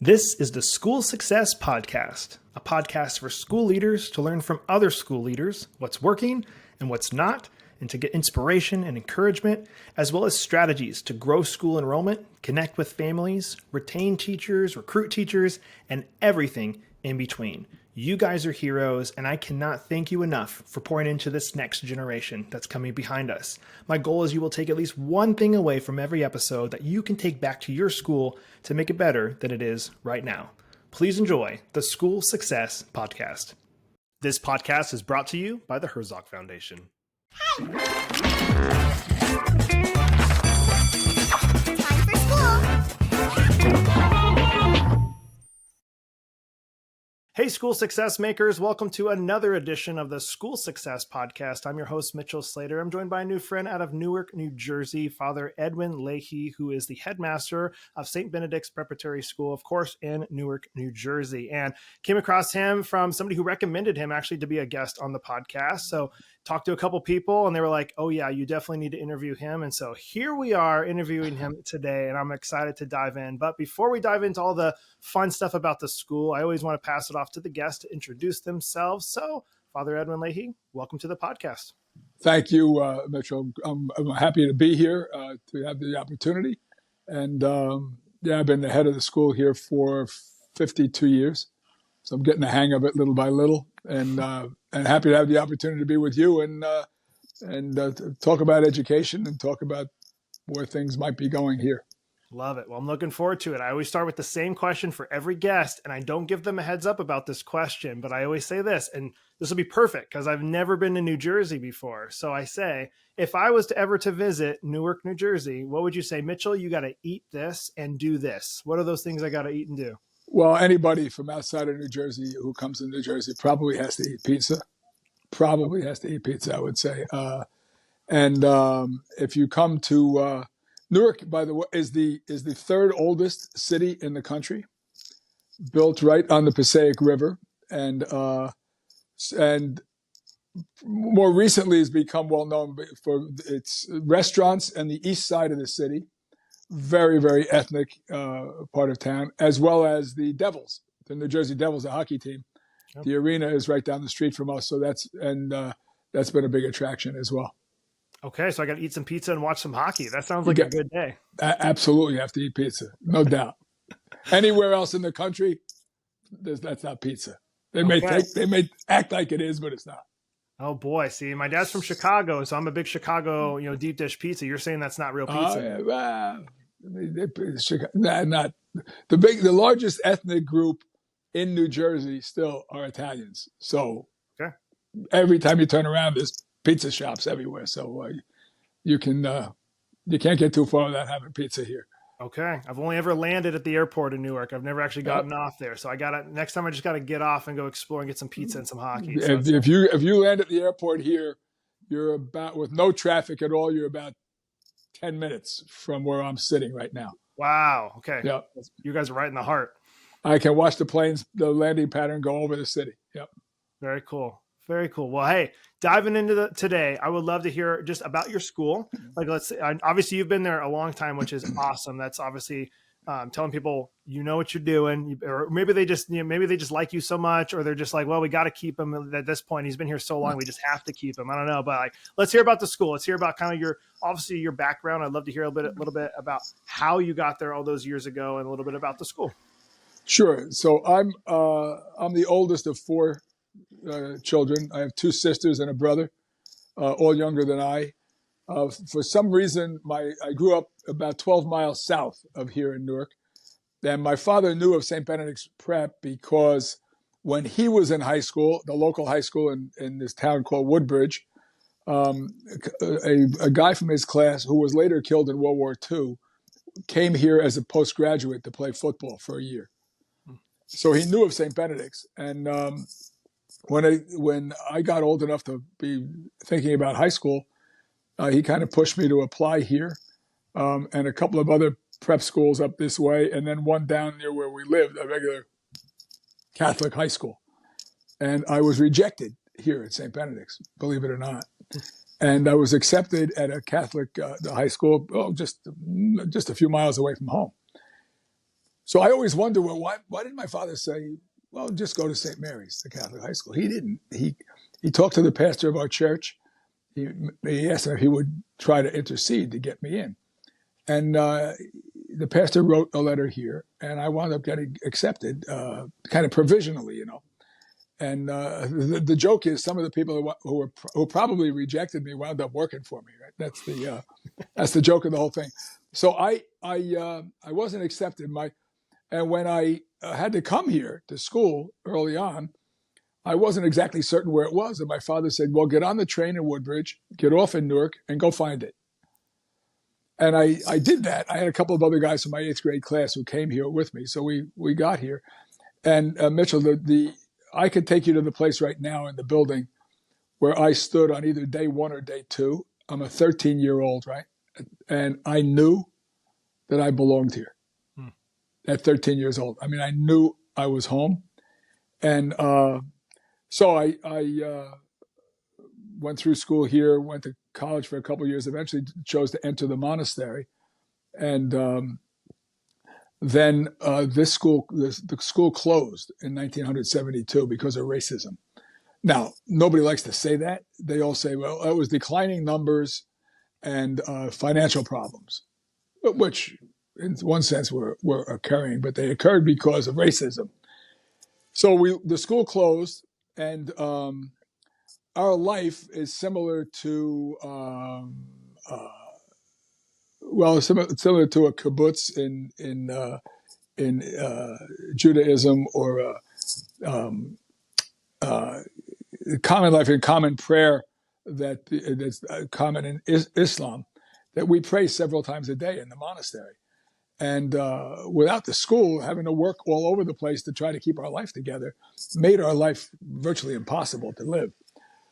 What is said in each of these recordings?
This is the School Success Podcast, a podcast for school leaders to learn from other school leaders what's working and what's not, and to get inspiration and encouragement, as well as strategies to grow school enrollment, connect with families, retain teachers, recruit teachers, and everything in between. You guys are heroes, and I cannot thank you enough for pouring into this next generation that's coming behind us. My goal is you will take at least one thing away from every episode that you can take back to your school to make it better than it is right now. Please enjoy the School Success Podcast. This podcast is brought to you by the Herzog Foundation. Time for school. Hey, school success makers. Welcome to another edition of the School Success Podcast. I'm your host, Mitchell Slater. I'm joined by a new friend out of Newark, New Jersey, Father Edwin Leahy, who is the headmaster of St. Benedict's Preparatory School, of course, in Newark, New Jersey. And came across him from somebody who recommended him actually to be a guest on the podcast. So talked to a couple people and they were like, oh yeah, you definitely need to interview him. And so here we are interviewing him today, and I'm excited to dive in. But before we dive into all the fun stuff about the school, I always want to pass it off to the guests to introduce themselves. So Father Edwin Leahy, welcome to the podcast. Thank you, Mitchell. I'm happy to be here, to have the opportunity. And I've been the head of the school here for 52 years. So I'm getting the hang of it little by little, and happy to have the opportunity to be with you and talk about education and talk about where things might be going here. Love it. Well, I'm looking forward to it. I always start with the same question for every guest, and I don't give them a heads up about this question, but I always say this, and this will be perfect because I've never been to New Jersey before. So I say, if I was to ever to visit Newark, New Jersey, what would you say? Mitchell, you got to eat this and do this. What are those things I got to eat and do? Well, anybody from outside of New Jersey who comes to New Jersey probably has to eat pizza. Probably has to eat pizza, I would say. If you come to Newark, by the way, is the third oldest city in the country, built right on the Passaic River, and more recently has become well known for its restaurants and the east side of the city. Very, very ethnic part of town, as well as the Devils, the New Jersey Devils, a hockey team. Yep. The arena is right down the street from us, so that's been a big attraction as well. Okay, so I got to eat some pizza and watch some hockey. That sounds like a good day. Absolutely, you have to eat pizza, no doubt. Anywhere else in the country, that's not pizza. They may act like it is, but it's not. Oh boy! See, my dad's from Chicago, so I'm a big Chicago, deep dish pizza. You're saying that's not real pizza? Not the largest ethnic group in New Jersey still are Italians. So every time you turn around, there's pizza shops everywhere. So you can't get too far without having pizza here. Okay. I've only ever landed at the airport in Newark. I've never actually gotten off there. So next time I just got to get off and go explore and get some pizza and some hockey. So if you land at the airport here, you're about, with no traffic at all, you're about 10 minutes from where I'm sitting right now. Wow. Okay. Yep. You guys are right in the heart. I can watch the landing pattern go over the city. Yep. Very cool. Very cool. Well, hey, diving into today, I would love to hear just about your school. Like, let's say, obviously you've been there a long time, which is awesome. That's obviously telling people, you know what you're doing, or maybe they just like you so much, or they're just like, well, we got to keep him at this point. He's been here so long. We just have to keep him. I don't know, but let's hear about the school. Let's hear about kind of your background. I'd love to hear a little bit about how you got there all those years ago and a little bit about the school. Sure. So I'm the oldest of four children. I have two sisters and a brother, all younger than I. For some reason, I grew up about 12 miles south of here in Newark. And my father knew of St. Benedict's Prep because when he was in high school, the local high school in this town called Woodbridge, a guy from his class who was later killed in World War II came here as a postgraduate to play football for a year. So he knew of St. Benedict's. And when I got old enough to be thinking about high school, he kind of pushed me to apply here, and a couple of other prep schools up this way, and then one down near where we lived, a regular Catholic high school. And I was rejected here at St. Benedict's, believe it or not. And I was accepted at a Catholic high school, just a few miles away from home. So I always wonder, well, why didn't my father say, well, just go to St. Mary's, the Catholic high school? He didn't. He talked to the pastor of our church. He asked him if he would try to intercede to get me in. And the pastor wrote a letter here, and I wound up getting accepted, kind of provisionally, you know. And the joke is, some of the people who probably rejected me wound up working for me. Right? That's the joke of the whole thing. So I wasn't accepted. And when I had to come here to school early on, I wasn't exactly certain where it was. And my father said, well, get on the train in Woodbridge, get off in Newark, and go find it. And I did that. I had a couple of other guys from my 8th grade class who came here with me. So we got here. And Mitchell, I could take you to the place right now in the building where I stood on either day 1 or day 2. I'm a 13-year-old, right? And I knew that I belonged here at 13 years old. I mean, I knew I was home. And so I went through school here, went to college for a couple of years, eventually chose to enter the monastery. And then the school closed in 1972 because of racism. Now, nobody likes to say that. They all say, well, it was declining numbers and financial problems, which in one sense were occurring, but they occurred because of racism. So the school closed, and our life is similar to similar to a kibbutz in Judaism, or common life and common prayer that's common in Islam, that we pray several times a day in the monastery. And without the school, having to work all over the place to try to keep our life together made our life virtually impossible to live.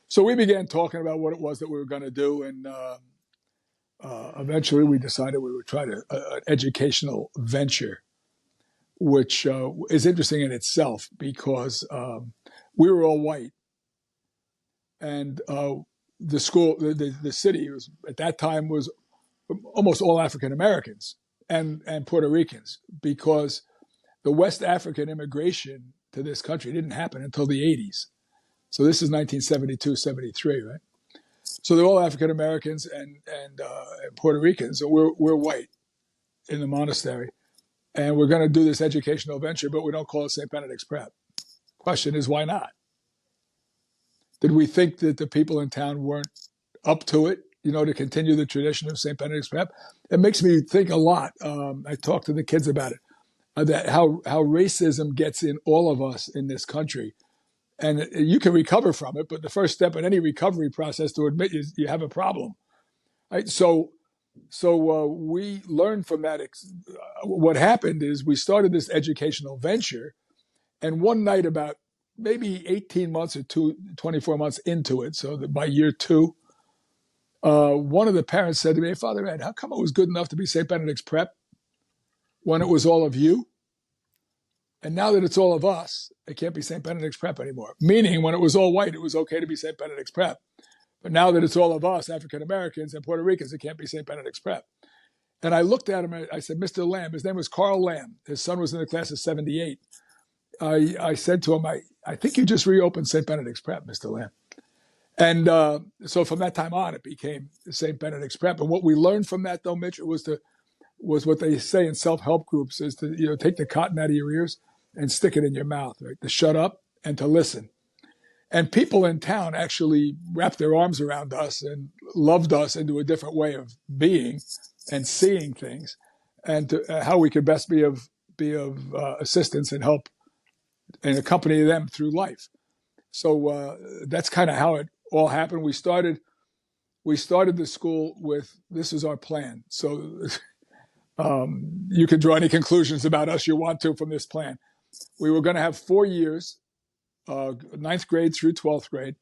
So we began talking about what it was that we were going to do, and eventually we decided we would try an educational venture, which is interesting in itself because we were all white, and the school, the city was at that time was almost all African Americans and Puerto Ricans, because the West African immigration to this country didn't happen until the 80s. So this is 1972, 73, right? So they're all African Americans and Puerto Ricans. So we're white in the monastery, and we're going to do this educational venture, but we don't call it St. Benedict's Prep. Question is, why not? Did we think that the people in town weren't up to it, to continue the tradition of St. Benedict's Prep? It makes me think a lot. I talk to the kids about it, that how racism gets in all of us in this country. And you can recover from it, but the first step in any recovery process to admit you have a problem, right? So we learned from that. What happened is we started this educational venture, and one night, about maybe 18 months or 24 months into it, so that by year 2, one of the parents said to me, "Hey, Father Ed, how come it was good enough to be St. Benedict's Prep when it was all of you? And now that it's all of us, it can't be St. Benedict's Prep anymore." Meaning, when it was all white, it was okay to be St. Benedict's Prep. But now that it's all of us, African Americans and Puerto Ricans, it can't be St. Benedict's Prep. And I looked at him and I said, "Mr. Lamb," his name was Carl Lamb. His son was in the class of 78. I said to him, I think you just reopened St. Benedict's Prep, Mr. Lamb. And so from that time on, it became St. Benedict's Prep. And what we learned from that, though, Mitch, was what they say in self-help groups, is to take the cotton out of your ears and stick it in your mouth, right? To shut up and to listen. And people in town actually wrapped their arms around us and loved us into a different way of being and seeing things, and how we could best be of assistance and help and accompany them through life. So that's kind of how it all happened. We started the school with, this is our plan. So you can draw any conclusions about us you want to from this plan. We were going to have 4 years, 9th grade through 12th grade,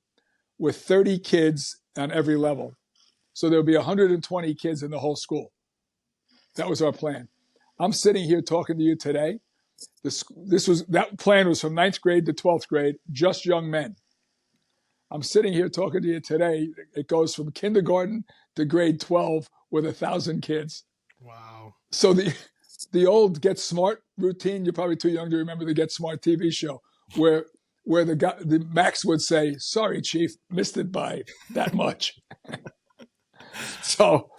with 30 kids on every level. So there would be 120 kids in the whole school. That was our plan. I'm sitting here talking to you today. That plan was from 9th grade to 12th grade, just young men. I'm sitting here talking to you today. It goes from kindergarten to grade 12 with 1,000 kids. Wow. So the old Get Smart routine. You're probably too young to remember the Get Smart TV show, where the Max would say, "Sorry, Chief, missed it by that much." So,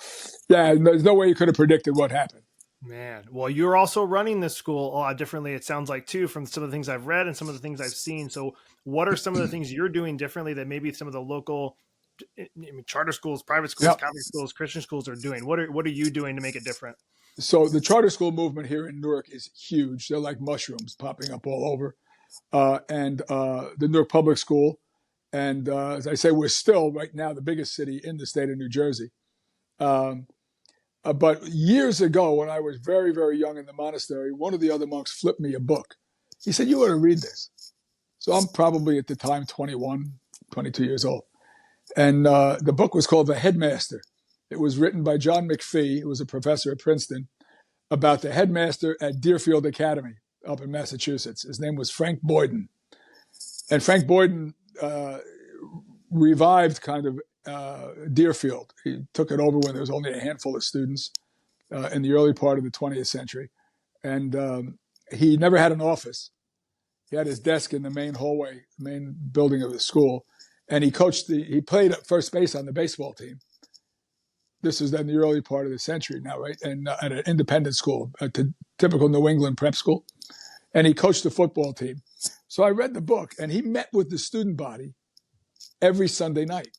yeah, there's no way you could have predicted what happened. Man, well, you're also running this school a lot differently, it sounds like, too, from some of the things I've read and some of the things I've seen. So what are some of the things you're doing differently that maybe some of the local charter schools, private schools, Yep. Catholic schools, Christian schools are doing? What are you doing to make it different? So the charter school movement here in Newark is huge. They're like mushrooms popping up all over. And the Newark Public School. And as I say, we're still right now the biggest city in the state of New Jersey. But years ago, when I was very, very young in the monastery, one of the other monks flipped me a book. He said, "You ought to read this." So I'm probably at the time 21, 22 years old. And the book was called The Headmaster. It was written by John McPhee, who was a professor at Princeton, about the headmaster at Deerfield Academy up in Massachusetts. His name was Frank Boyden. And Frank Boyden revived kind of Deerfield. He took it over when there was only a handful of students in the early part of the 20th century. And he never had an office. He had his desk in the main hallway, main building of the school. And he played at first base on the baseball team. This was in the early part of the century now, right? And at an independent school, a typical New England prep school. And he coached the football team. So I read the book, and he met with the student body every Sunday night.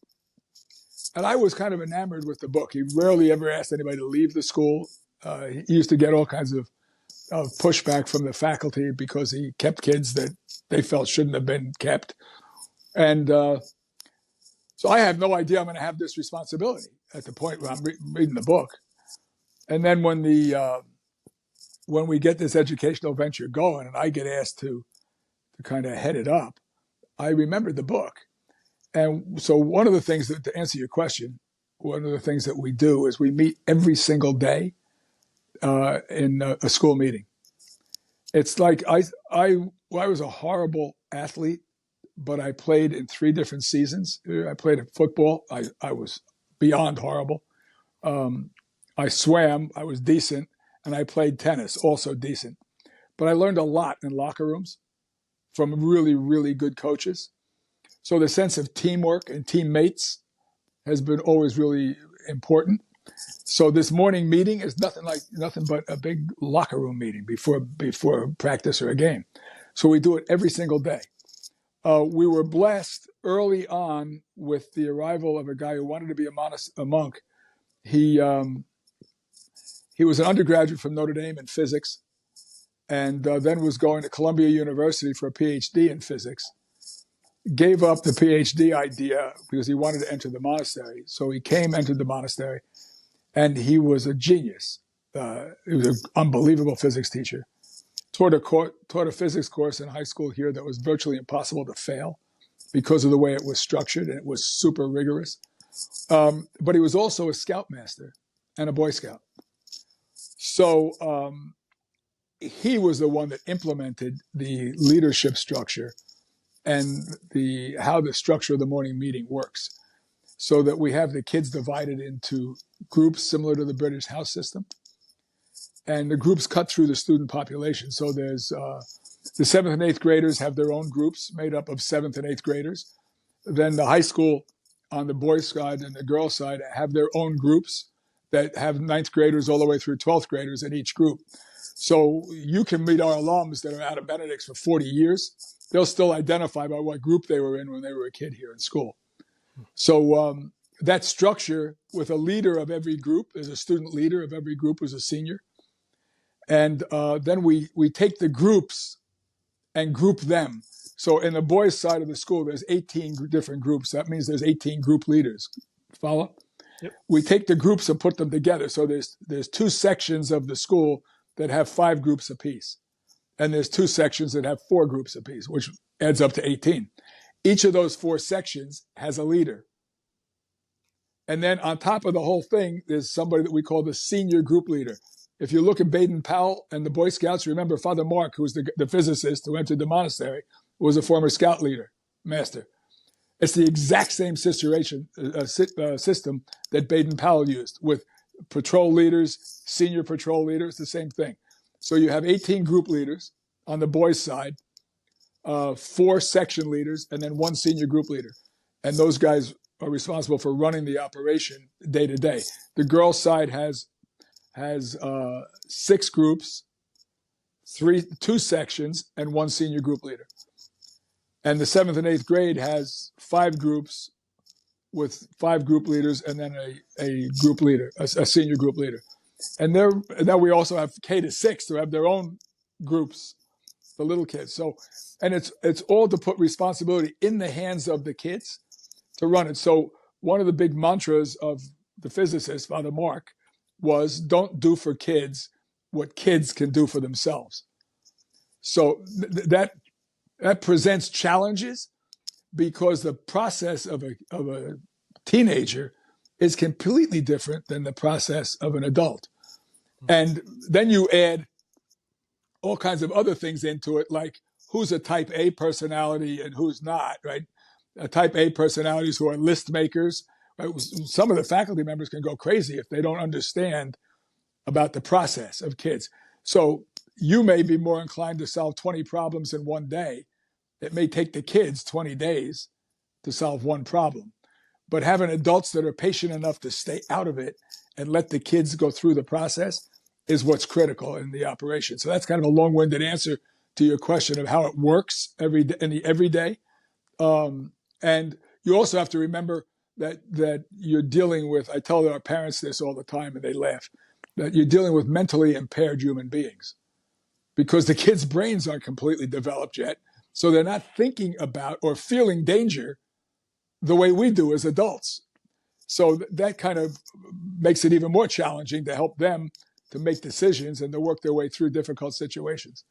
And I was kind of enamored with the book. He rarely ever asked anybody to leave the school. He used to get all kinds of pushback from the faculty because he kept kids that they felt shouldn't have been kept. And so I have no idea I'm going to have this responsibility at the point where I'm reading the book. And then when we get this educational venture going and I get asked to kind of head it up, I remembered the book. And so one of the things to answer your question, one of the things that we do is we meet every single day in a school meeting. It's like I was a horrible athlete, but I played in 3 different seasons. I played at football. I was beyond horrible. I swam. I was decent. And I played tennis, also decent. But I learned a lot in locker rooms from really, really good coaches. So the sense of teamwork and teammates has been always really important. So this morning meeting is nothing but a big locker room meeting before practice or a game. So we do it every single day. We were blessed early on with the arrival of a guy who wanted to be a monk. He was an undergraduate from Notre Dame in physics, and then was going to Columbia University for a PhD in physics. Gave up the PhD idea because he wanted to enter the monastery. So he entered the monastery, and he was a genius. He was an unbelievable physics teacher. Taught a physics course in high school here that was virtually impossible to fail because of the way it was structured, and it was super rigorous. But he was also a scoutmaster and a Boy Scout. So he was the one that implemented the leadership structure and how the structure of the morning meeting works, so that we have the kids divided into groups similar to the British house system. And the groups cut through the student population. So there's the 7th and 8th graders have their own groups made up of 7th and 8th graders. Then the high school on the boys' side and the girls' side have their own groups that have 9th graders all the way through 12th graders in each group. So you can meet our alums that are out of Benedict's for 40 years. They'll still identify by what group they were in when they were a kid here in school. So that structure with a leader of every group, there's a student leader of every group who's a senior. And then we take the groups and group them. So in the boys' side of the school, there's 18 different groups. That means there's 18 group leaders. Follow? Yep. We take the groups and put them together. So there's 2 sections of the school that have 5 groups apiece. And there's 2 sections that have 4 groups apiece, which adds up to 18. Each of those 4 sections has a leader. And then on top of the whole thing, there's somebody that we call the senior group leader. If you look at Baden-Powell and the Boy Scouts, remember Father Mark, who was the physicist who entered the monastery, was a former scout leader, master. It's the exact same system that Baden-Powell used with patrol leaders, senior patrol leaders, the same thing. So you have 18 group leaders on the boys' side, 4 section leaders, and then 1 senior group leader. And those guys are responsible for running the operation day to day. The girls' side has 6 groups, 2 sections, and 1 senior group leader. And the 7th and 8th grade has 5 groups with 5 group leaders and then a group leader, a senior group leader. And now we also have K to 6 to have their own groups, the little kids. So, and it's all to put responsibility in the hands of the kids to run it. So one of the big mantras of the physicist, Father Mark, was don't do for kids what kids can do for themselves. So that presents challenges because the process of a teenager is completely different than the process of an adult. And then you add all kinds of other things into it, like who's a type A personality and who's not, right? Type A personalities who are list makers, right? Some of the faculty members can go crazy if they don't understand about the process of kids. So you may be more inclined to solve 20 problems in one day. It may take the kids 20 days to solve one problem. But having adults that are patient enough to stay out of it and let the kids go through the process is what's critical in the operation. So that's kind of a long-winded answer to your question of how it works in the everyday. And you also have to remember that you're dealing with, I tell our parents this all the time and they laugh, that you're dealing with mentally impaired human beings because the kids' brains aren't completely developed yet. So they're not thinking about or feeling danger the way we do as adults. So that kind of makes it even more challenging to help them to make decisions and to work their way through difficult situations.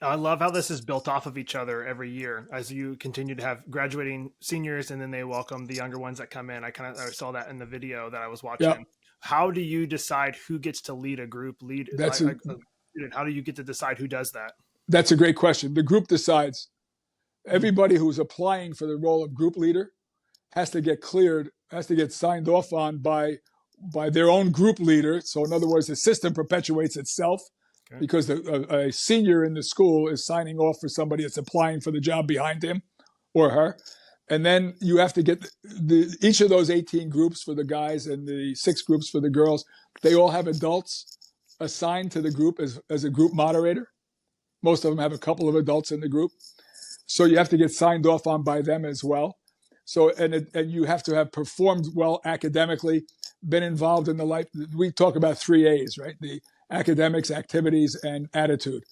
I love how this is built off of each other every year as you continue to have graduating seniors and then they welcome the younger ones that come in. I saw that in the video that I was watching. Yep. How do you decide who gets to lead a group? How do you get to decide who does that? That's a great question. The group decides. Everybody who's applying for the role of group leader has to get cleared, has to get signed off on by their own group leader. So in other words, the system perpetuates itself because a senior in the school is signing off for somebody that's applying for the job behind him or her. And then you have to get each of those 18 groups for the guys and the 6 groups for the girls. They all have adults assigned to the group as a group moderator. Most of them have a couple of adults in the group. So you have to get signed off on by them as well. So, and you have to have performed well academically, been involved in the life. We talk about 3 A's, right? The academics, activities, and attitude.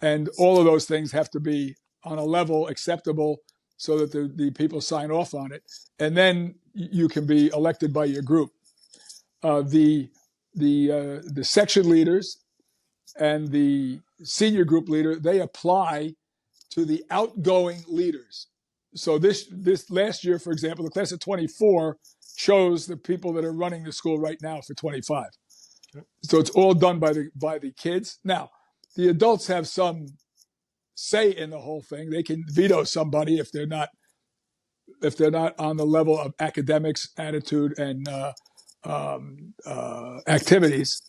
And all of those things have to be on a level acceptable so that the people sign off on it. And then you can be elected by your group. The section leaders and the senior group leader, they apply to the outgoing leaders. So this last year, for example, the class of 24 chose the people that are running the school right now for 25. So it's all done by the kids. Now, the adults have some say in the whole thing. They can veto somebody if they're not on the level of academics, attitude, and activities.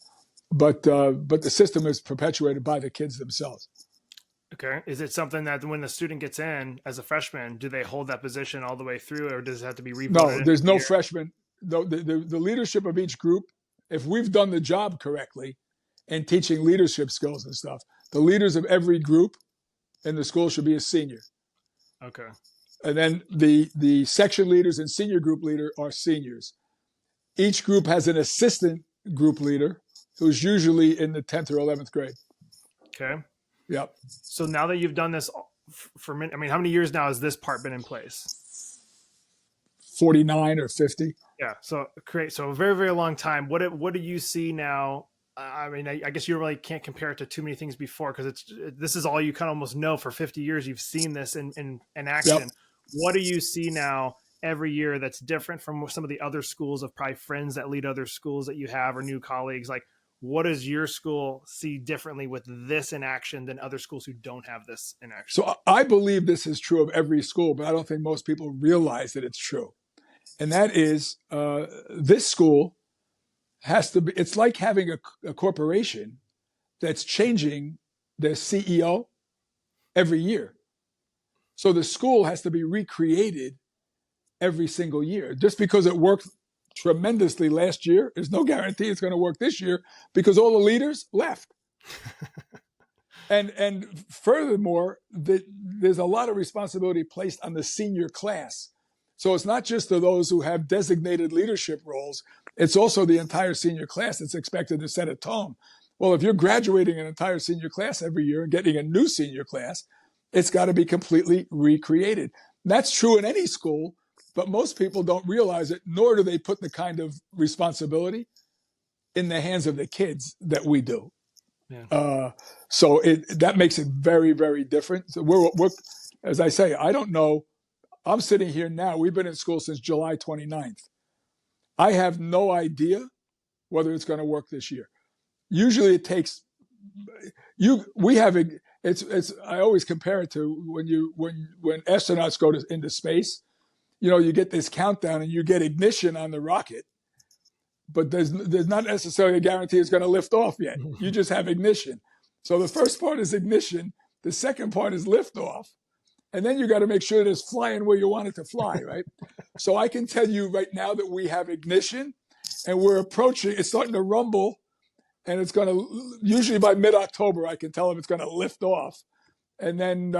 But the system is perpetuated by the kids themselves. Okay. Is it something that when the student gets in as a freshman, do they hold that position all the way through, or does it have to be revoted? No, there's no freshman. The leadership of each group, if we've done the job correctly in teaching leadership skills and stuff, the leaders of every group in the school should be a senior. Okay. And then the section leaders and senior group leader are seniors. Each group has an assistant group leader who's usually in the 10th or 11th grade. Okay. Yep. So now that you've done this for many, how many years now has this part been in place? 49 or 50. Yeah. So great. So a very, very long time. What do you see now? I guess you really can't compare it to too many things before because this is all you kind of almost know. For 50 years, you've seen this in action. Yep. What do you see now every year that's different from some of the other schools of probably friends that lead other schools that you have or new colleagues? Like, what does your school see differently with this in action than other schools who don't have this in action? So I believe this is true of every school, but I don't think most people realize that it's true. And that is this school has to be, it's like having a corporation that's changing their CEO every year. So the school has to be recreated every single year. Just because it worked tremendously last year, there's no guarantee it's going to work this year because all the leaders left. And furthermore, there's a lot of responsibility placed on the senior class. So it's not just to those who have designated leadership roles, it's also the entire senior class that's expected to set a tone. Well, if you're graduating an entire senior class every year and getting a new senior class, it's got to be completely recreated. That's true in any school, but most people don't realize it, nor do they put the kind of responsibility in the hands of the kids that we do. Yeah. So that makes it very, very different. So we're, as I say, I don't know. I'm sitting here now. We've been in school since July 29th. I have no idea whether it's going to work this year. Usually it takes I always compare it to when astronauts go into space, you get this countdown and you get ignition on the rocket, but there's not necessarily a guarantee it's going to lift off yet. You just have ignition. So the first part is ignition. The second part is liftoff. And then you got to make sure that it's flying where you want it to fly, right? So I can tell you right now that we have ignition and we're approaching, it's starting to rumble, and it's going to, usually by mid-October, I can tell if it's going to lift off. And then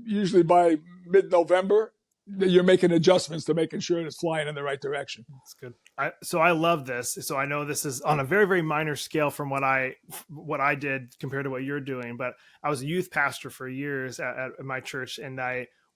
usually by mid-November, you're making adjustments to making sure it's flying in the right direction. That's good. So I love this. So I know this is on a very, very minor scale from what I did compared to what you're doing, but I was a youth pastor for years at my church. And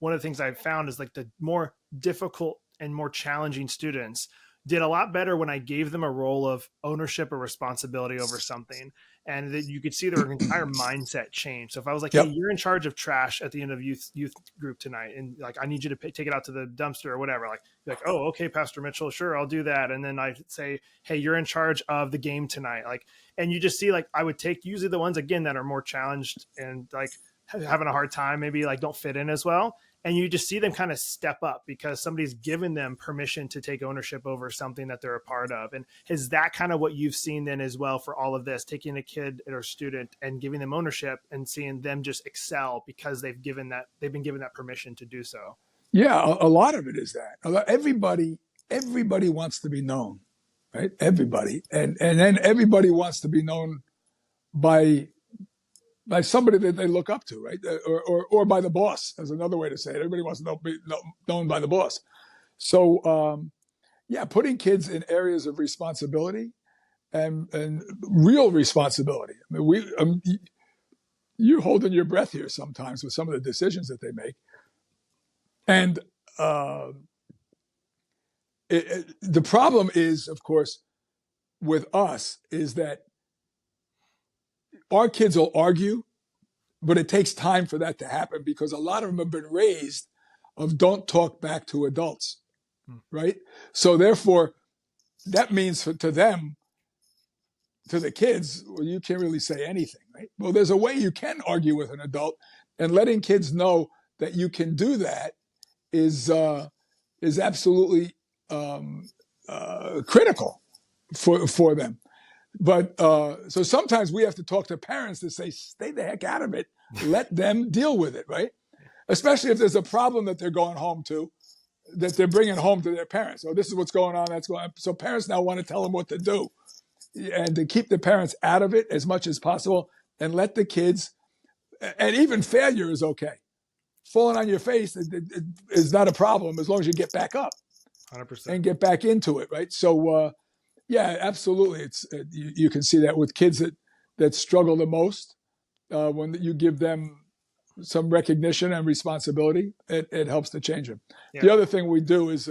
one of the things I found is like the more difficult and more challenging students did a lot better when I gave them a role of ownership or responsibility over something. And that you could see their entire mindset change. So if I was like, hey, you're in charge of trash at the end of youth group tonight, and like, I need you to take it out to the dumpster or whatever. Like, oh, okay, Pastor Mitchell, sure, I'll do that. And then I say, hey, you're in charge of the game tonight. Like, and you just see, like, I would take usually the ones again that are more challenged and like having a hard time, maybe like don't fit in as well. And you just see them kind of step up because somebody's given them permission to take ownership over something that they're a part of. And is that kind of what you've seen then as well for all of this, taking a kid or student and giving them ownership and seeing them just excel because they've been given that permission to do so? Yeah, a lot of it is that. Everybody wants to be known, right? Everybody. And then everybody wants to be known by somebody that they look up to, right? Or by the boss, is another way to say it. Everybody wants to be known by the boss. So, putting kids in areas of responsibility and real responsibility. I mean, you're holding your breath here sometimes with some of the decisions that they make. And the problem is, of course, with us is that our kids will argue, but it takes time for that to happen because a lot of them have been raised of don't talk back to adults, right? So therefore, that means to them, to the kids, well, you can't really say anything, right? Well, there's a way you can argue with an adult, and letting kids know that you can do that is absolutely critical for them. But so sometimes we have to talk to parents to say, stay the heck out of it. Let them deal with it, right? Especially if there's a problem that they're going home to, that they're bringing home to their parents. Oh, this is what's going on, that's going on. So parents now want to tell them what to do. And to keep the parents out of it as much as possible and let the kids, and even failure is okay. Falling on your face is not a problem as long as you get back up 100%. And get back into it, right? So, yeah, absolutely. It's you can see that with kids that struggle the most. When you give them some recognition and responsibility, it helps to change them. Yeah. The other thing we do is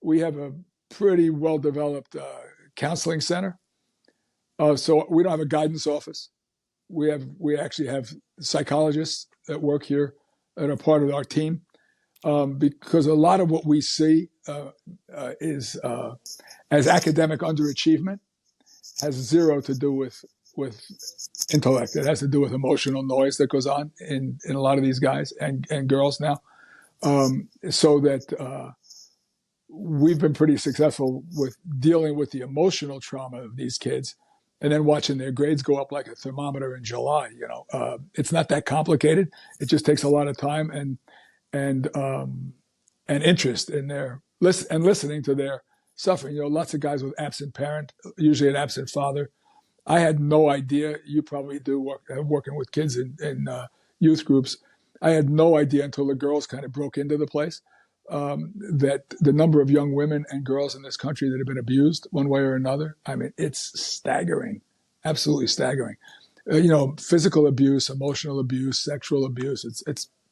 we have a pretty well-developed counseling center. So we don't have a guidance office. We actually have psychologists that work here that are part of our team. Because a lot of what we see is as academic underachievement has zero to do with intellect. It has to do with emotional noise that goes on in a lot of these guys and girls now. So that we've been pretty successful with dealing with the emotional trauma of these kids and then watching their grades go up like a thermometer in July. It's not that complicated. It just takes a lot of time and interest in their listening to their suffering. Lots of guys with absent parent, usually an absent father. I had no idea. You probably do working with kids in youth groups. I had no idea until the girls kind of broke into the place that the number of young women and girls in this country that have been abused one way or another. I mean, it's staggering, absolutely staggering. Physical abuse, emotional abuse, sexual abuse.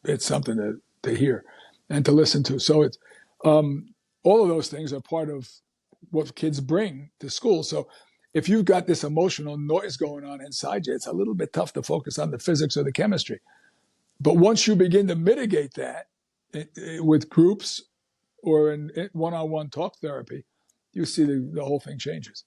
It's something to hear and to listen to. So it's all of those things are part of what kids bring to school. So if you've got this emotional noise going on inside you, it's a little bit tough to focus on the physics or the chemistry. But once you begin to mitigate that with groups or in one-on-one talk therapy, you see the whole thing changes.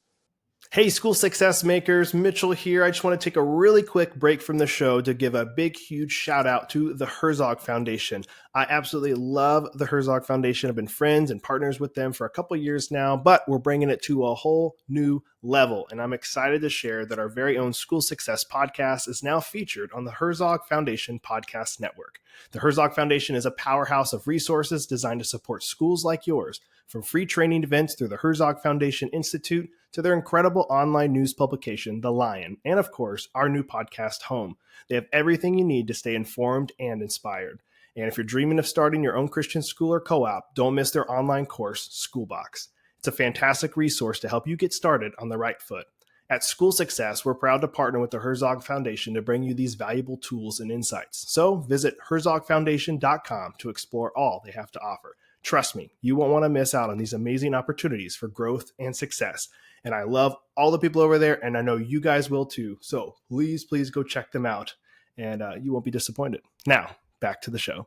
Hey, school success makers, Mitchell here. I just want to take a really quick break from the show to give a big, huge shout out to the Herzog Foundation. I absolutely love the Herzog Foundation. I've been friends and partners with them for a couple years now, but we're bringing it to a whole new level. And I'm excited to share that our very own School Success podcast is now featured on the Herzog Foundation Podcast Network. The Herzog Foundation is a powerhouse of resources designed to support schools like yours, from free training events through the Herzog Foundation Institute to their incredible online news publication, The Lion, and of course, our new podcast, Home. They have everything you need to stay informed and inspired. And if you're dreaming of starting your own Christian school or co-op, don't miss their online course, Schoolbox. It's a fantastic resource to help you get started on the right foot. At School Success, we're proud to partner with the Herzog Foundation to bring you these valuable tools and insights. So visit herzogfoundation.com to explore all they have to offer. Trust me, you won't want to miss out on these amazing opportunities for growth and success. And I love all the people over there, and I know you guys will too. So please go check them out, and you won't be disappointed. Now, back to the show.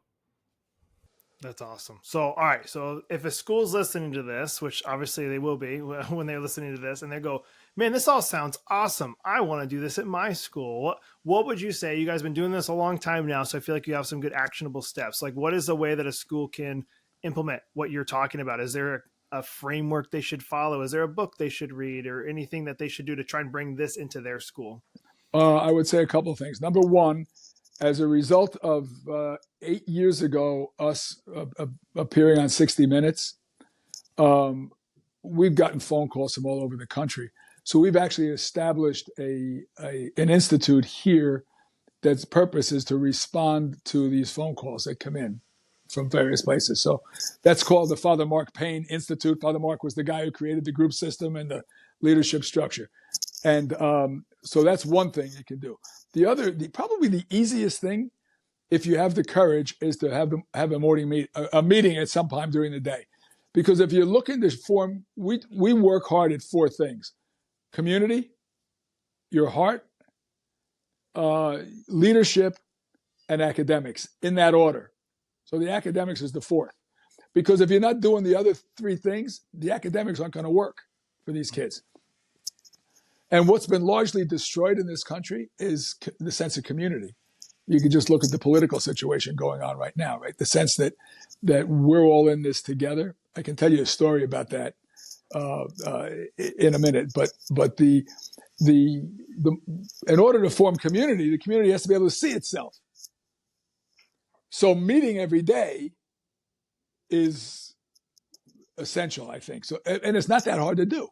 That's awesome. So, all right. So if a school's listening to this, which obviously they will be when they're listening to this, and they go, man, this all sounds awesome. I want to do this at my school. What would you say? You guys have been doing this a long time now, so I feel like you have some good actionable steps. Like, what is the way that a school can implement what you're talking about? Is there a framework they should follow? Is there a book they should read or anything that they should do to try and bring this into their school? I would say a couple of things. Number one, as a result of 8 years ago, us appearing on 60 Minutes, we've gotten phone calls from all over the country. So we've actually established an institute here that's purpose is to respond to these phone calls that come in from various places. So that's called the Father Mark Payne Institute. Father Mark was the guy who created the group system and the leadership structure. And so that's one thing you can do. The other, probably the easiest thing, if you have the courage, is to have a morning a meeting at some time during the day. Because if you're looking to form, we work hard at four things: community, your heart, leadership, and academics, in that order. So the academics is the fourth. Because if you're not doing the other three things, the academics aren't going to work for these kids. And what's been largely destroyed in this country is the sense of community. You can just look at the political situation going on right now, right? The sense that we're all in this together. I can tell you a story about that in a minute. But the in order to form community, the community has to be able to see itself. So meeting every day is essential, I think. So, and it's not that hard to do.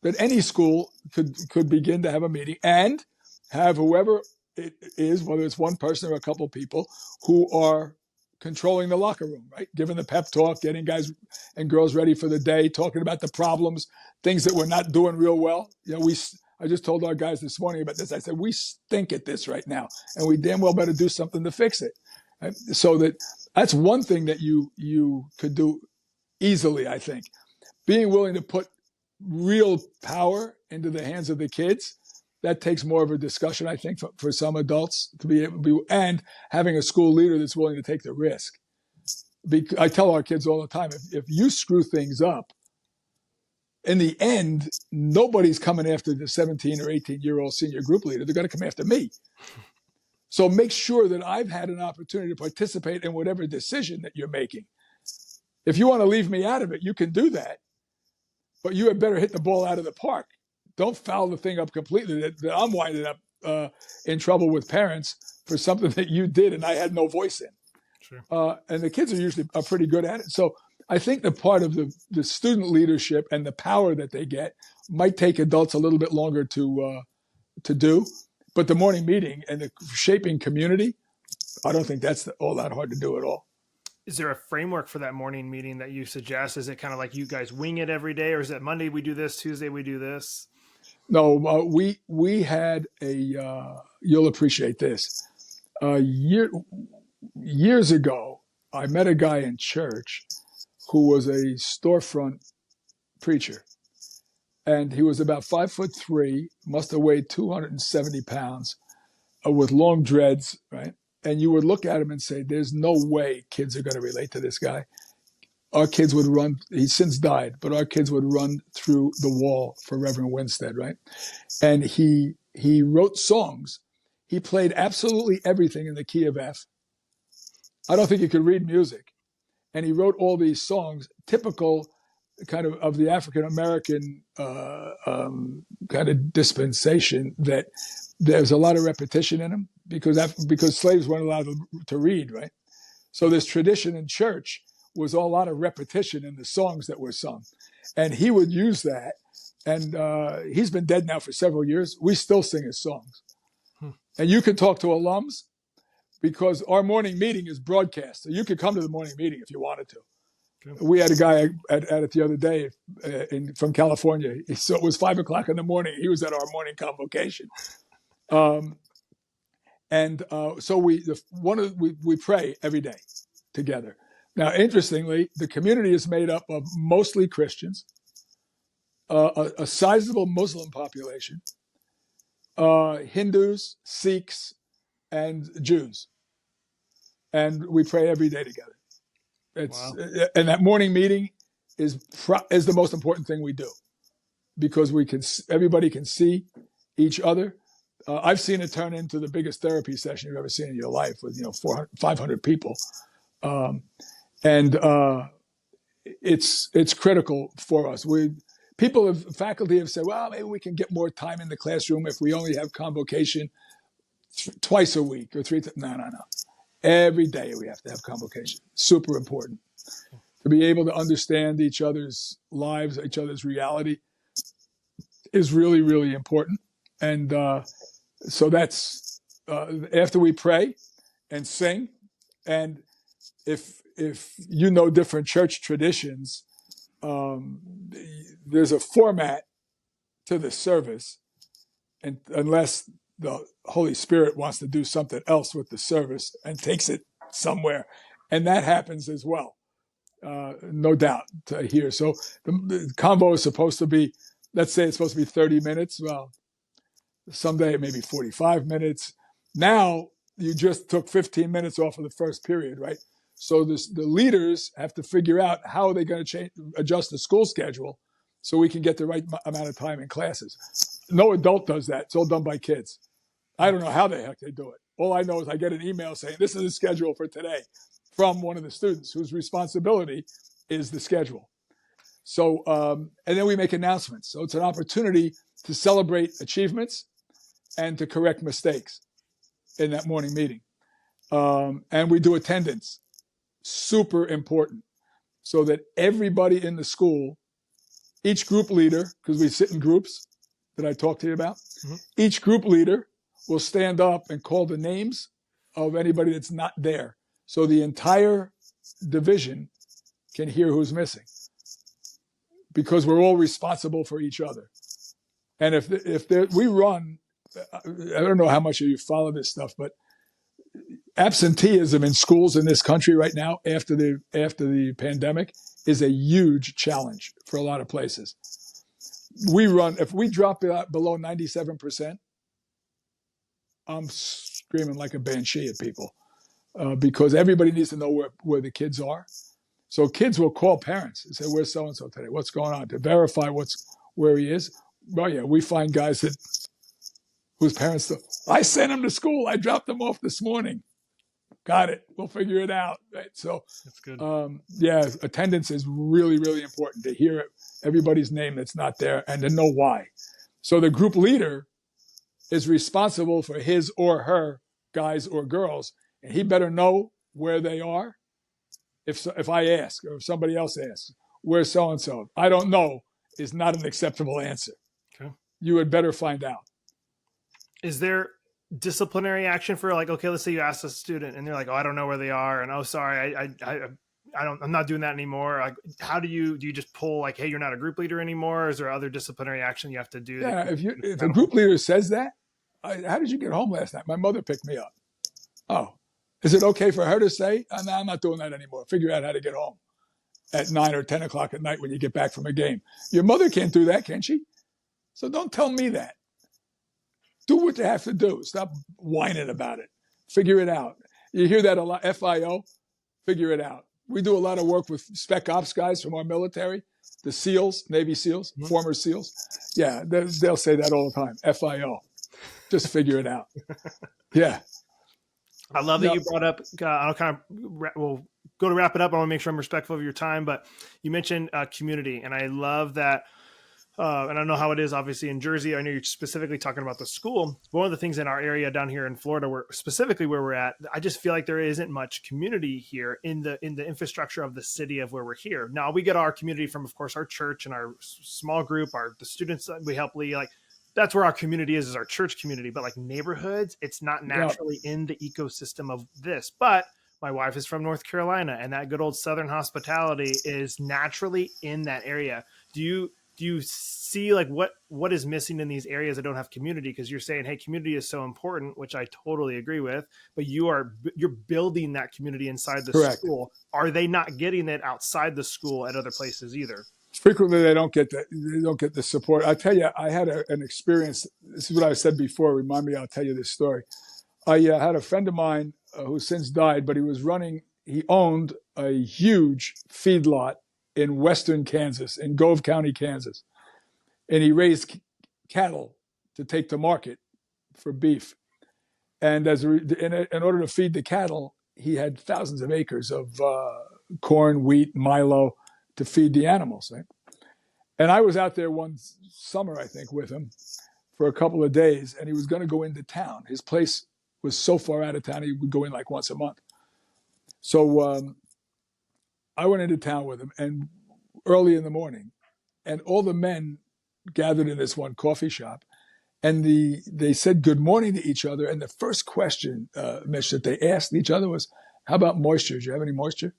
That any school could begin to have a meeting and have whoever it is, whether it's one person or a couple of people, who are controlling the locker room, right? Giving the pep talk, getting guys and girls ready for the day, talking about the problems, things that we're not doing real well. I just told our guys this morning about this. I said, we stink at this right now, and we damn well better do something to fix it. Right? So that's one thing that you could do easily, I think. Being willing to put real power into the hands of the kids, that takes more of a discussion, I think, for some adults to be able to be, and having a school leader that's willing to take the risk. I tell our kids all the time, if you screw things up, in the end, nobody's coming after the 17 or 18-year-old senior group leader. They're going to come after me. So make sure that I've had an opportunity to participate in whatever decision that you're making. If you want to leave me out of it, you can do that. But you had better hit the ball out of the park. don't foul the thing up completely that I'm winding up in trouble with parents for something that you did and I had no voice in. Sure. And the kids are usually pretty good at it. So I think the part of the student leadership and the power that they get might take adults a little bit longer to do. But the morning meeting and the shaping community, I don't think that's all that hard to do at all. Is there a framework for that morning meeting that you suggest? Is it kind of like you guys wing it every day, or is it Monday we do this, Tuesday we do this? No, we had you'll appreciate this. Years ago, I met a guy in church who was a storefront preacher. And he was about 5'3", must have weighed 270 pounds, with long dreads, right? And you would look at him and say, there's no way kids are going to relate to this guy. Our kids would run, he's since died, but our kids would run through the wall for Reverend Winstead, right? And he wrote songs. He played absolutely everything in the key of F. I don't think he could read music. And he wrote all these songs, typical kind of the African-American kind of dispensation, that there's a lot of repetition in them because slaves weren't allowed to read, right? So this tradition in church was a lot of repetition in the songs that were sung. And he would use that. And he's been dead now for several years. We still sing his songs. And you can talk to alums because our morning meeting is broadcast. So you could come to the morning meeting if you wanted to. Okay. We had a guy at it the other day from California. So it was 5 o'clock in the morning. He was at our morning convocation. So we pray every day together. Now, interestingly, the community is made up of mostly Christians, a sizable Muslim population, Hindus, Sikhs, and Jews. And we pray every day together. Wow. And that morning meeting is the most important thing we do because everybody can see each other. I've seen it turn into the biggest therapy session you've ever seen in your life with 400, 500 people. It's critical for us. Faculty have said, well, maybe we can get more time in the classroom if we only have convocation twice a week or three times. No. Every day we have to have convocation. Super important. To be able to understand each other's lives, each other's reality is really, really important. And so that's after we pray and sing. And if you know different church traditions, there's a format to the service, and unless the Holy Spirit wants to do something else with the service and takes it somewhere, and that happens as well, no doubt, here. So the convo is supposed to be, let's say it's supposed to be 30 minutes. Well, someday it may be 45 minutes. Now you just took 15 minutes off of the first period, right? So the leaders have to figure out how are they going to adjust the school schedule so we can get the right amount of time in classes. No adult does that. It's all done by kids. I don't know how the heck they do it. All I know is I get an email saying, this is the schedule for today from one of the students whose responsibility is the schedule. So, and then we make announcements. So it's an opportunity to celebrate achievements and to correct mistakes in that morning meeting. And we do attendance. Super important. So that everybody in the school, each group leader, because we sit in groups that I talked to you about, each group leader will stand up and call the names of anybody that's not there. So the entire division can hear who's missing because we're all responsible for each other. And we run, I don't know how much of you follow this stuff, but absenteeism in schools in this country right now after the pandemic is a huge challenge for a lot of places. If we drop it below 97%, I'm screaming like a banshee at people because everybody needs to know where the kids are. So kids will call parents and say, where's so-and-so today? What's going on? To verify where he is. Well, yeah, we find guys whose parents, I sent him to school. I dropped them off this morning. Got it. We'll figure it out. Right. So that's good. Attendance is really, really important to hear everybody's name that's not there and to know why. So the group leader is responsible for his or her guys or girls, and he better know where they are. If I ask, or if somebody else asks, where's so-and-so? I don't know is not an acceptable answer. Okay. You had better find out. Is there disciplinary action for, like, okay, let's say you ask a student and they're like, oh, I don't know where they are, and oh, sorry, I'm not doing that anymore. Like, how do you just pull, like, hey, you're not a group leader anymore? Or is there other disciplinary action you have to do? Yeah, if a group leader says that, how did you get home last night? My mother picked me up. Oh, is it okay for her to say, oh, no, I'm not doing that anymore. Figure out how to get home at 9 or 10 o'clock at night when you get back from a game. Your mother can't do that, can she? So don't tell me that. Do what you have to do. Stop whining about it. Figure it out. You hear that a lot, FIO, figure it out. We do a lot of work with spec ops guys from our military, the SEALs, Navy SEALs, former SEALs. Yeah, they'll say that all the time, FIO. Just figure it out. Yeah. I love that you brought up, we'll go to wrap it up. I want to make sure I'm respectful of your time, but you mentioned community, and I love that. And I don't know how it is, obviously, in Jersey. I know you're specifically talking about the school. One of the things in our area down here in Florida, specifically where we're at, I just feel like there isn't much community here in the infrastructure of the city of where we're here. Now, we get our community from, of course, our church and our small group, the students that we help lead. Like, that's where our community is our church community. But like neighborhoods, it's not naturally in the ecosystem of this. But my wife is from North Carolina, and that good old Southern hospitality is naturally in that area. Do you see like what is missing in these areas that don't have community? Because you're saying, hey, community is so important, which I totally agree with, but you're building that community inside the school. Are they not getting it outside the school at other places either? Frequently, they don't get the support. I tell you, I had an experience. This is what I said before. Remind me, I'll tell you this story. I had a friend of mine who since died, but he owned a huge feedlot in western Kansas, in Gove County, Kansas. And he raised cattle to take to market for beef. And in order to feed the cattle, he had thousands of acres of corn, wheat, milo to feed the animals. Right? And I was out there one summer, I think, with him for a couple of days, and he was going to go into town. His place was so far out of town, he would go in like once a month. So I went into town with him, and early in the morning, and all the men gathered in this one coffee shop, and they said good morning to each other. And the first question, Mitch, that they asked each other was, how about moisture? Do you have any moisture?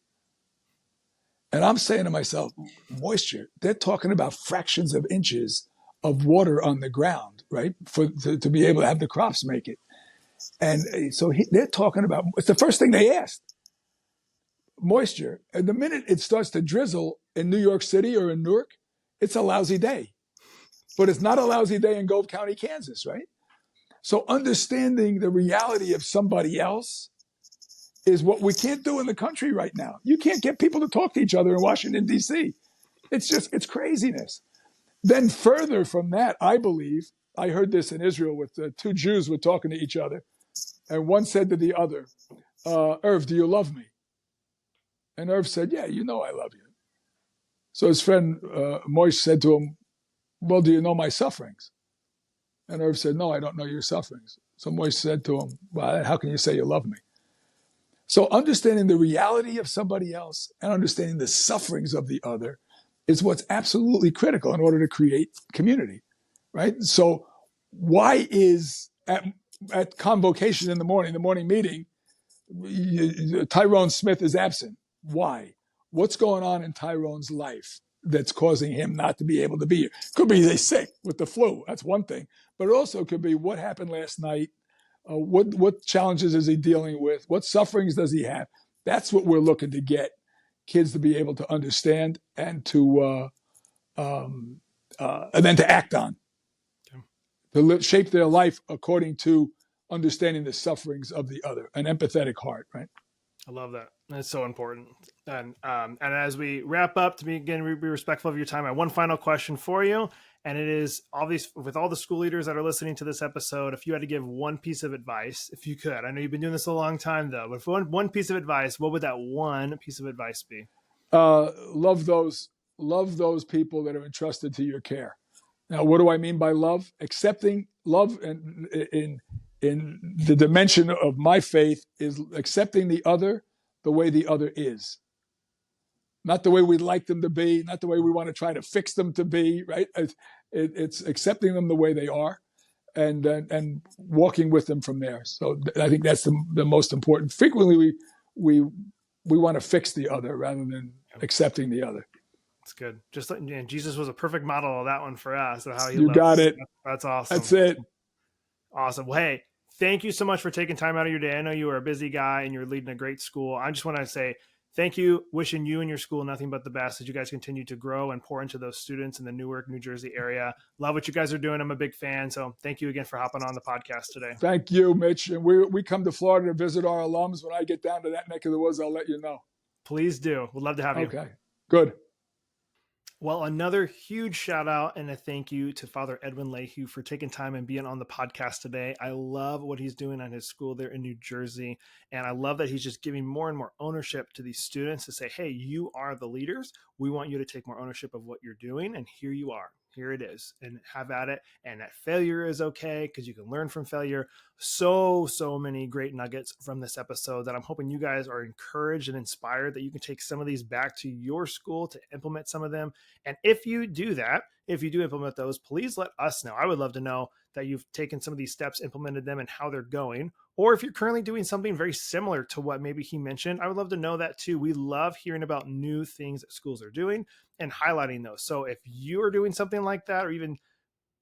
And I'm saying to myself, moisture, they're talking about fractions of inches of water on the ground, right? To be able to have the crops make it. And so they're talking about, it's the first thing they asked. Moisture. And the minute it starts to drizzle in New York City or in Newark, it's a lousy day. But it's not a lousy day in Gove County, Kansas, right? So understanding the reality of somebody else is what we can't do in the country right now. You can't get people to talk to each other in Washington, D.C. It's craziness. Then further from that, I believe, I heard this in Israel with two Jews were talking to each other. And one said to the other, Irv, do you love me? And Irv said, yeah, you know I love you. So his friend Moish said to him, well, do you know my sufferings? And Irv said, no, I don't know your sufferings. So Moish said to him, well, how can you say you love me? So understanding the reality of somebody else and understanding the sufferings of the other is what's absolutely critical in order to create community, right? So why is at convocation in the morning meeting, Tyrone Smith is absent? Why? What's going on in Tyrone's life that's causing him not to be able to be here? Could be he's sick with the flu. That's one thing. But it also could be what happened last night. What challenges is he dealing with? What sufferings does he have? That's what we're looking to get kids to be able to understand and then to act on, to shape their life according to understanding the sufferings of the other, an empathetic heart, right? I love that. That's so important. And as we wrap up, to be respectful of your time, I have one final question for you. And it is obvious with all the school leaders that are listening to this episode, if you had to give one piece of advice, if you could, I know you've been doing this a long time though, but if one piece of advice, what would that one piece of advice be? Love those people that are entrusted to your care. Now, what do I mean by love? Accepting love in the dimension of my faith is accepting the other the way the other is. Not the way we'd like them to be, not the way we want to try to fix them to be, right? It's accepting them the way they are and walking with them from there. So I think that's the most important. Frequently, we want to fix the other rather than accepting the other. That's good. Just like, Jesus was a perfect model of that one for us, of how he You loves. got it. That's awesome. That's it. Awesome. Well, hey, thank you so much for taking time out of your day. I know you are a busy guy and you're leading a great school. I just want to say thank you. Wishing you and your school nothing but the best as you guys continue to grow and pour into those students in the Newark, New Jersey area. Love what you guys are doing. I'm a big fan. So thank you again for hopping on the podcast today. Thank you, Mitch. And we come to Florida to visit our alums. When I get down to that neck of the woods, I'll let you know. Please do. We'd love to have you. Okay, good. Well, another huge shout out and a thank you to Father Edwin Leahy for taking time and being on the podcast today. I love what he's doing at his school there in New Jersey. And I love that he's just giving more and more ownership to these students to say, hey, you are the leaders. We want you to take more ownership of what you're doing. And here you are. Here it is, and have at it. And that failure is okay because you can learn from failure. So many great nuggets from this episode that I'm hoping you guys are encouraged and inspired that you can take some of these back to your school to implement some of them. And if you do that, if you do implement those, please let us know. I would love to know that you've taken some of these steps, implemented them, and how they're going. Or if you're currently doing something very similar to what maybe he mentioned, I would love to know that too. We love hearing about new things that schools are doing and highlighting those. So if you are doing something like that, or even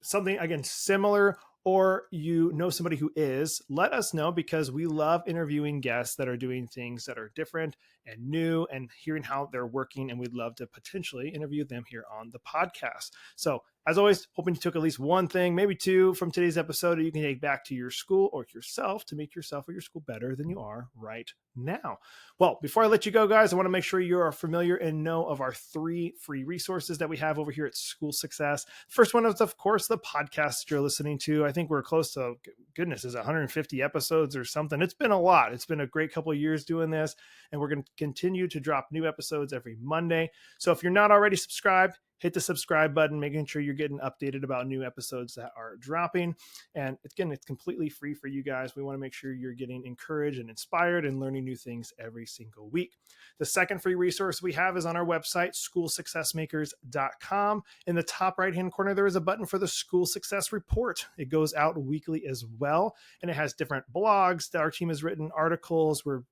something, again, similar, or you know somebody who is, let us know, because we love interviewing guests that are doing things that are different and new and hearing how they're working. And we'd love to potentially interview them here on the podcast. So as always, hoping you took at least one thing, maybe two from today's episode that you can take back to your school or yourself to make yourself or your school better than you are right now. Well, before I let you go, guys, I want to make sure you are familiar and know of our 3 free resources that we have over here at School Success. First one is, of course, the podcast you're listening to. I think we're close to, goodness, is 150 episodes or something. It's been a lot. It's been a great couple of years doing this, and we're going to continue to drop new episodes every Monday. So if you're not already subscribed, hit the subscribe button, making sure you're getting updated about new episodes that are dropping. And again, it's completely free for you guys. We want to make sure you're getting encouraged and inspired and learning new things every single week. The second free resource we have is on our website, schoolsuccessmakers.com. In the top right-hand corner, there is a button for the School Success Report. It goes out weekly as well, and it has different blogs that our team has written, articles. We're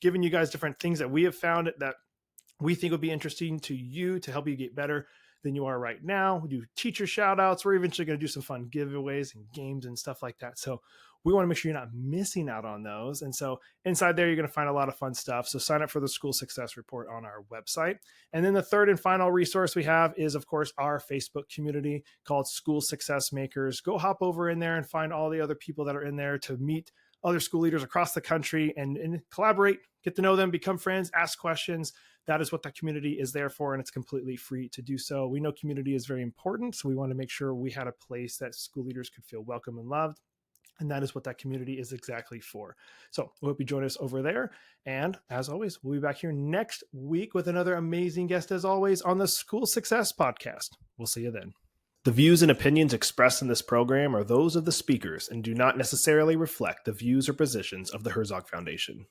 giving you guys different things that we have found that we think would be interesting to you to help you get better than you are right now. We do teacher shout outs. We're eventually going to do some fun giveaways and games and stuff like that. So we want to make sure you're not missing out on those. And so inside there, you're going to find a lot of fun stuff. So sign up for the School Success Report on our website. And then the third and final resource we have is, of course, our Facebook community called School Success Makers. Go hop over in there and find all the other people that are in there to meet other school leaders across the country and collaborate, get to know them, become friends, ask questions. That is what that community is there for, and it's completely free to do so. We know community is very important, so we want to make sure we had a place that school leaders could feel welcome and loved, and that is what that community is exactly for. So we hope you join us over there, and as always, we'll be back here next week with another amazing guest, as always, on the School Success Podcast. We'll see you then. The views and opinions expressed in this program are those of the speakers and do not necessarily reflect the views or positions of the Herzog Foundation.